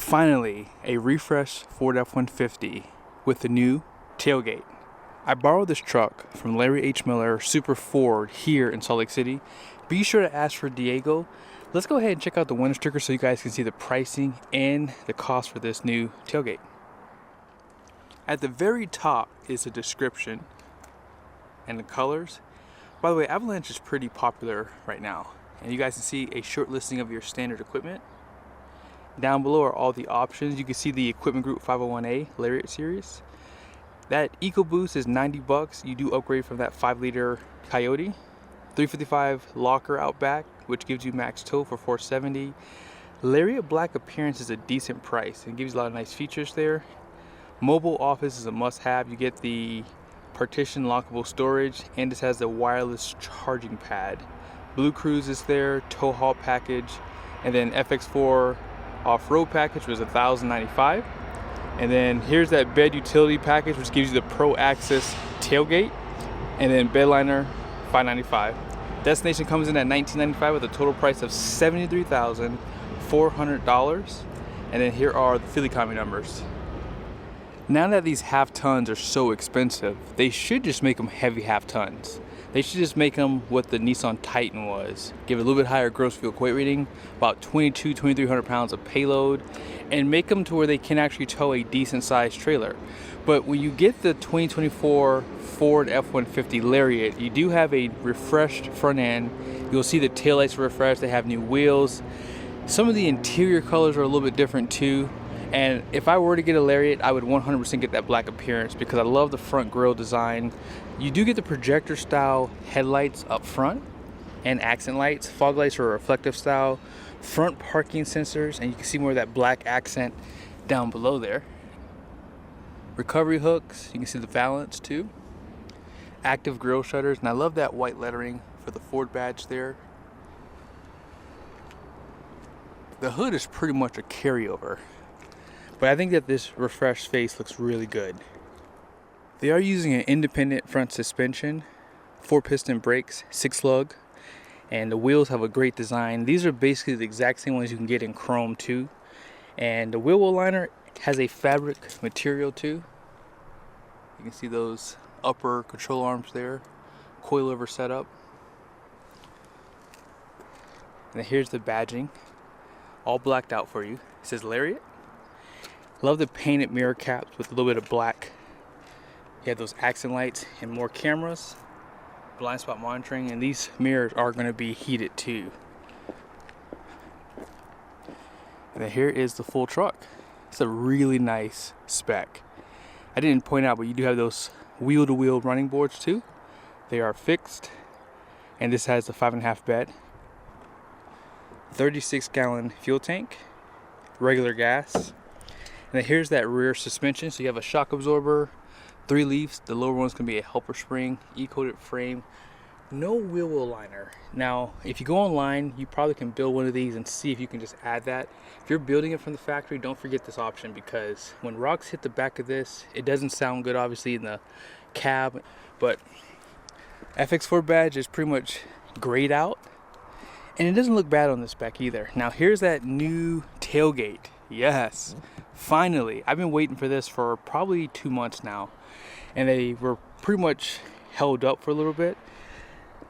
Finally, a refreshed Ford F-150 with the new tailgate. I borrowed this truck from Larry H. Miller Super Ford here in Salt Lake City. Be sure to ask for Diego. Let's go ahead and check out the window sticker so you guys can see the pricing and the cost for this new tailgate. At the very top is a description and the colors. By the way, Avalanche is pretty popular right now. And you guys can see a short listing of your standard equipment. Down below are all the options. You can see the Equipment Group 501A Lariat series. That EcoBoost is $90. You do upgrade from that 5-liter Coyote. 355 locker out back, which gives you max tow for $470. Lariat Black appearance is a decent price and gives you a lot of nice features there. Mobile office is a must-have. You get the partition lockable storage, and this has the wireless charging pad. Blue Cruise is there, tow haul package, and then FX4 off-road package was $1,095. And then here's that bed utility package, which gives you the Pro Access Tailgate, and then bed liner $595. Destination comes in at $1,995 with a total price of $73,400. And then here are the fuel economy numbers. Now that these half tons are so expensive, they should just make them heavy half tons. They should just make them what the Nissan Titan was. Give it a little bit higher gross fuel weight rating, about 2,300 pounds of payload, and make them to where they can actually tow a decent sized trailer. But when you get the 2024 Ford F-150 Lariat, you do have a refreshed front end. You'll see the taillights are refreshed, they have new wheels. Some of the interior colors are a little bit different too. And if I were to get a Lariat, I would 100% get that black appearance because I love the front grille design. You do get the projector style headlights up front and accent lights. Fog lights are reflective style. Front parking sensors, and you can see more of that black accent down below there. Recovery hooks, you can see the valance too. Active grille shutters, and I love that white lettering for the Ford badge there. The hood is pretty much a carryover, but I think that this refreshed face looks really good. They are using an independent front suspension, 4-piston brakes, 6-lug, and the wheels have a great design. These are basically the exact same ones you can get in chrome too. And the wheel well liner has a fabric material too. You can see those upper control arms there, coilover setup. And here's the badging, all blacked out for you. It says Lariat. Love the painted mirror caps with a little bit of black. You have those accent lights and more cameras, blind spot monitoring, and these mirrors are going to be heated too. And then here is the full truck. It's a really nice spec. I didn't point out, but you do have those wheel-to-wheel running boards too. They are fixed, and this has a 5.5 bed, 36-gallon fuel tank, regular gas. And then here's that rear suspension. So you have a shock absorber, 3 leaves. The lower one's gonna be a helper spring, E-coated frame, no wheel well liner. Now, if you go online, you probably can build one of these and see if you can just add that. If you're building it from the factory, don't forget this option, because when rocks hit the back of this, it doesn't sound good obviously in the cab, but FX4 badge is pretty much grayed out, and it doesn't look bad on this back either. Now here's that new tailgate. Yes, finally. I've been waiting for this for probably 2 months now, and they were pretty much held up for a little bit.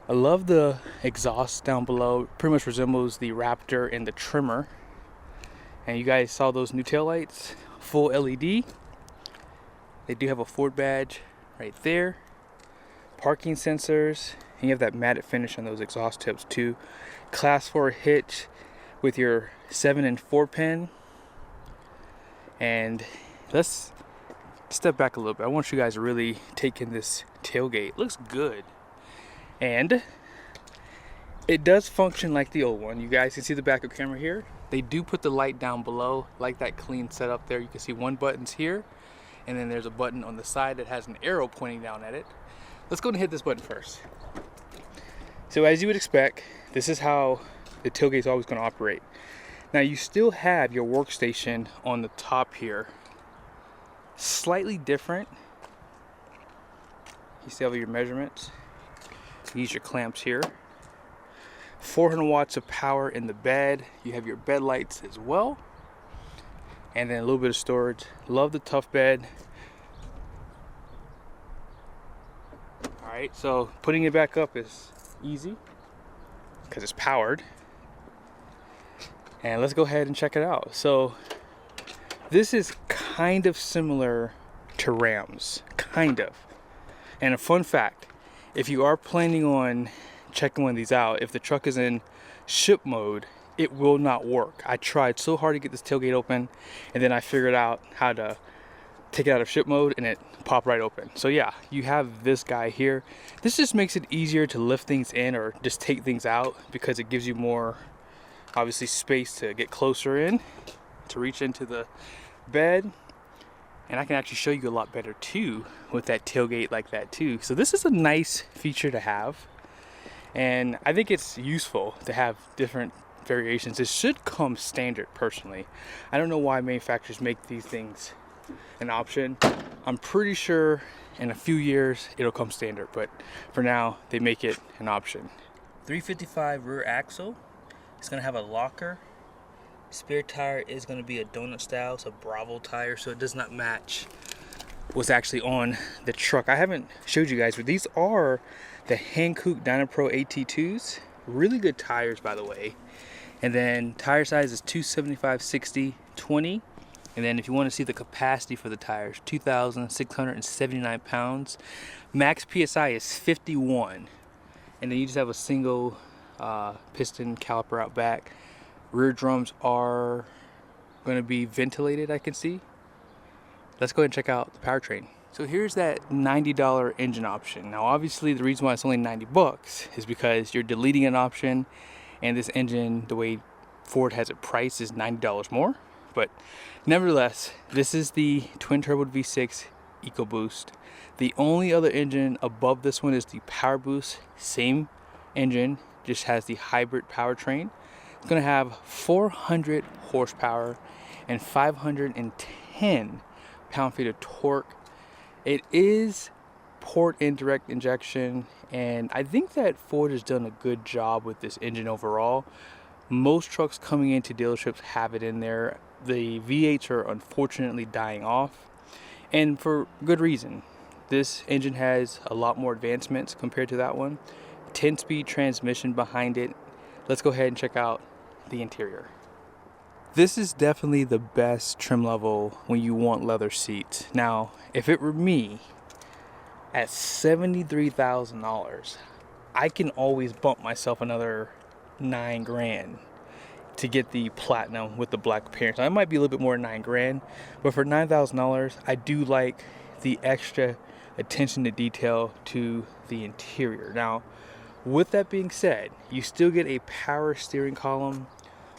I love the exhaust down below. It pretty much resembles the Raptor and the Trimmer. And you guys saw those new taillights, full LED. They do have a Ford badge right there. Parking sensors, and you have that matte finish on those exhaust tips too. Class 4 hitch with your 7 and 4 pin. And let's step back a little bit. I want you guys to really take in this tailgate. It looks good. And it does function like the old one. You guys can see the backup camera here. They do put the light down below, like that clean setup there. You can see one button's here, and then there's a button on the side that has an arrow pointing down at it. Let's go and hit this button first. So as you would expect, this is how the tailgate's always going to operate. Now you still have your workstation on the top here. Slightly different. You still have your measurements. Use your clamps here. 400 watts of power in the bed. You have your bed lights as well. and then a little bit of storage. Love the tough bed. All right, so putting it back up is easy because it's powered. And let's go ahead and check it out. So this is kind of similar to Rams, kind of. And a fun fact, if you are planning on checking one of these out, if the truck is in ship mode, it will not work. I tried so hard to get this tailgate open, and then I figured out how to take it out of ship mode and it popped right open. So yeah, you have this guy here. This just makes it easier to lift things in or just take things out because it gives you more, obviously, space to get closer in, to reach into the bed. And I can actually show you a lot better too with that tailgate like that too. So this is a nice feature to have. And I think it's useful to have different variations. It should come standard personally. I don't know why manufacturers make these things an option. I'm pretty sure in a few years it'll come standard, but for now they make it an option. 355 rear axle. It's gonna have a locker. Spare tire is going to be a donut style, it's a Bravo tire, so it does not match what's actually on the truck. I haven't showed you guys, but these are the Hankook Dynapro AT2s. Really good tires, by the way. And then tire size is 275/60/20. And then if you want to see the capacity for the tires, 2,679 pounds. Max PSI is 51. And then you just have a single piston caliper out back. Rear drums are going to be ventilated, I can see. Let's go ahead and check out the powertrain. So here's that $90 engine option. Now obviously the reason why it's only 90 bucks is because you're deleting an option, and this engine, the way Ford has it priced, is $90 more. But nevertheless, this is the twin turbo V6 EcoBoost. The only other engine above this one is the PowerBoost. Same engine, just has the hybrid powertrain. It's going to have 400 horsepower and 510 pound-feet of torque. It is port in direct injection, and I think that Ford has done a good job with this engine overall. Most trucks coming into dealerships have it in there. The V8s are unfortunately dying off, and for good reason. This engine has a lot more advancements compared to that one. 10-speed transmission behind it. Let's go ahead and check out the interior. This is definitely the best trim level when you want leather seats. Now, if it were me, at $73,000, I can always bump myself another $9 grand to get the platinum with the black appearance. Now, it might be a little bit more than $9 grand, but for $9,000, I do like the extra attention to detail to the interior. Now, with that being said, you still get a power steering column.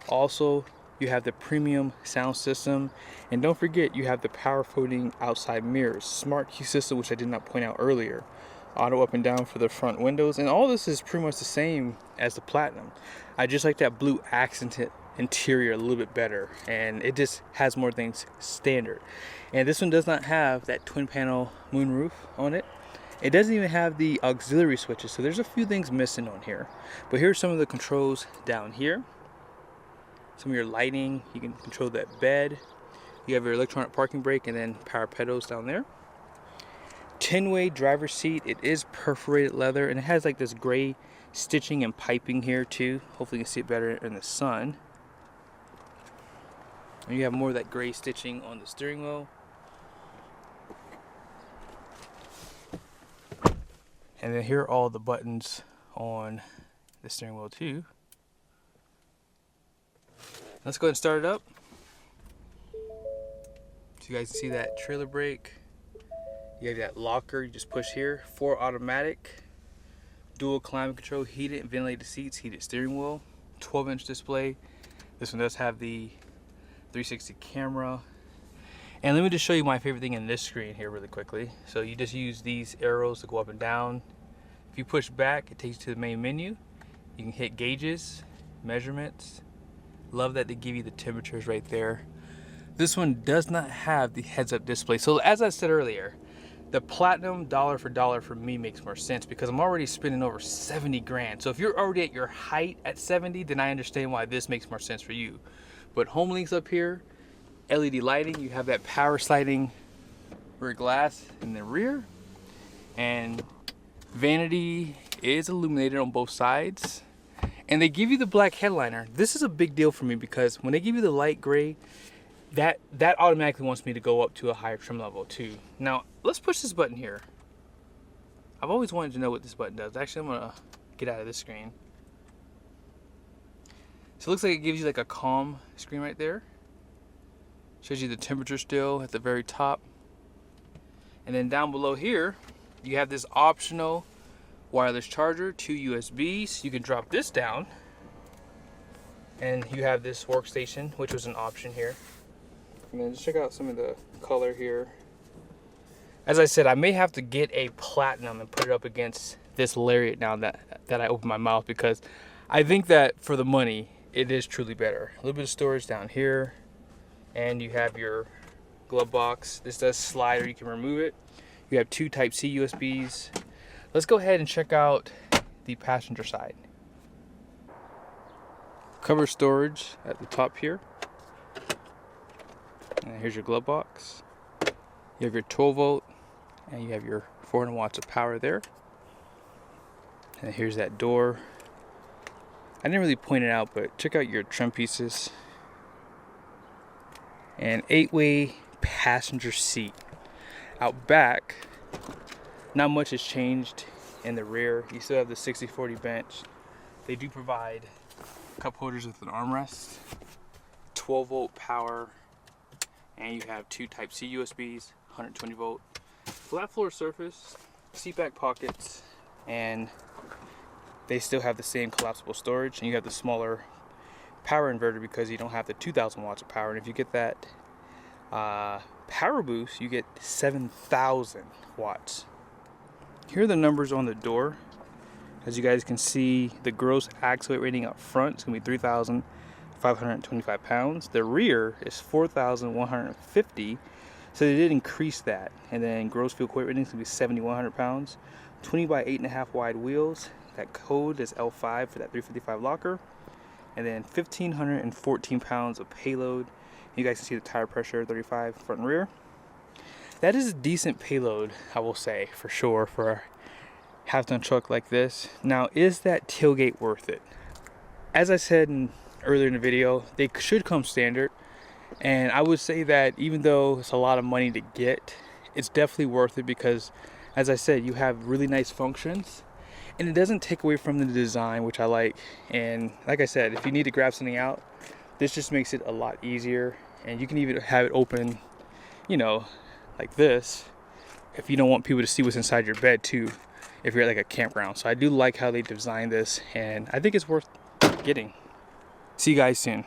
Also, you have the premium sound system, and don't forget you have the power folding outside mirrors, smart key system, which I did not point out earlier, auto up and down for the front windows, and all this is pretty much the same as the platinum. I just like that blue accented interior a little bit better, and it just has more things standard. And this one does not have that twin panel moonroof on it. It doesn't even have the auxiliary switches, so there's a few things missing on here. But here's some of the controls down here. Some of your lighting, you can control that bed. You have your electronic parking brake and then power pedals down there. 10-way driver's seat. It is perforated leather, and it has like this gray stitching and piping here too. Hopefully you can see it better in the sun. And you have more of that gray stitching on the steering wheel. And then here are all the buttons on the steering wheel too. Let's go ahead and start it up. So you guys can see that trailer brake. You have that locker, you just push here. 4 automatic, dual climate control, heated and ventilated seats, heated steering wheel, 12-inch display. This one does have the 360 camera. And let me just show you my favorite thing in this screen here really quickly. So you just use these arrows to go up and down. If you push back, it takes you to the main menu. You can hit gauges, measurements. Love that they give you the temperatures right there. This one does not have the heads-up display. So as I said earlier, the platinum dollar for me makes more sense because I'm already spending over 70 grand. So if you're already at your height at 70, then I understand why this makes more sense for you. But home links up here, LED lighting. You have that power sliding rear glass in the rear, and vanity is illuminated on both sides. And they give you the black headliner. This is a big deal for me because when they give you the light gray, that automatically wants me to go up to a higher trim level too. Now let's push this button here. I've always wanted to know what this button does. Actually, I'm gonna get out of this screen. So it looks like it gives you like a calm screen right there. Shows you the temperature still at the very top. And then down below here, you have this optional wireless charger, 2 USBs. You can drop this down and you have this workstation, which was an option here. And then just check out some of the color here. As I said, I may have to get a platinum and put it up against this Lariat now that I open my mouth, because I think that for the money, it is truly better. A little bit of storage down here, and you have your glove box. This does slide or you can remove it. You have 2 Type-C USBs. Let's go ahead and check out the passenger side. Cover storage at the top here. And here's your glove box. You have your 12 volt and you have your 400 watts of power there. And here's that door. I didn't really point it out, but check out your trim pieces. And 8-way passenger seat. Out back, not much has changed in the rear. You still have the 60/40 bench. They do provide cup holders with an armrest, 12 volt power, and you have 2 Type-C USBs, 120 volt, flat floor surface, seat back pockets, and they still have the same collapsible storage. And you have the smaller power inverter because you don't have the 2,000 watts of power. And if you get that power boost, you get 7,000 watts. Here are the numbers on the door. As you guys can see, the gross axle weight rating up front is going to be 3,525 pounds. The rear is 4,150, so they did increase that. And then gross fuel weight rating is going to be 7,100 pounds. 20 by 8.5 wide wheels. That code is L5 for that 355 locker. And then 1,514 pounds of payload. You guys can see the tire pressure, 35 front and rear. That is a decent payload, I will say, for sure, for a half-ton truck like this. Now, is that tailgate worth it? As I said earlier in the video, they should come standard. And I would say that even though it's a lot of money to get, it's definitely worth it because, as I said, you have really nice functions. And it doesn't take away from the design, which I like. And like I said, if you need to grab something out, this just makes it a lot easier. And you can even have it open, you know, like this, if you don't want people to see what's inside your bed too, if you're at like a campground. So I do like how they designed this, and I think it's worth getting. See you guys soon.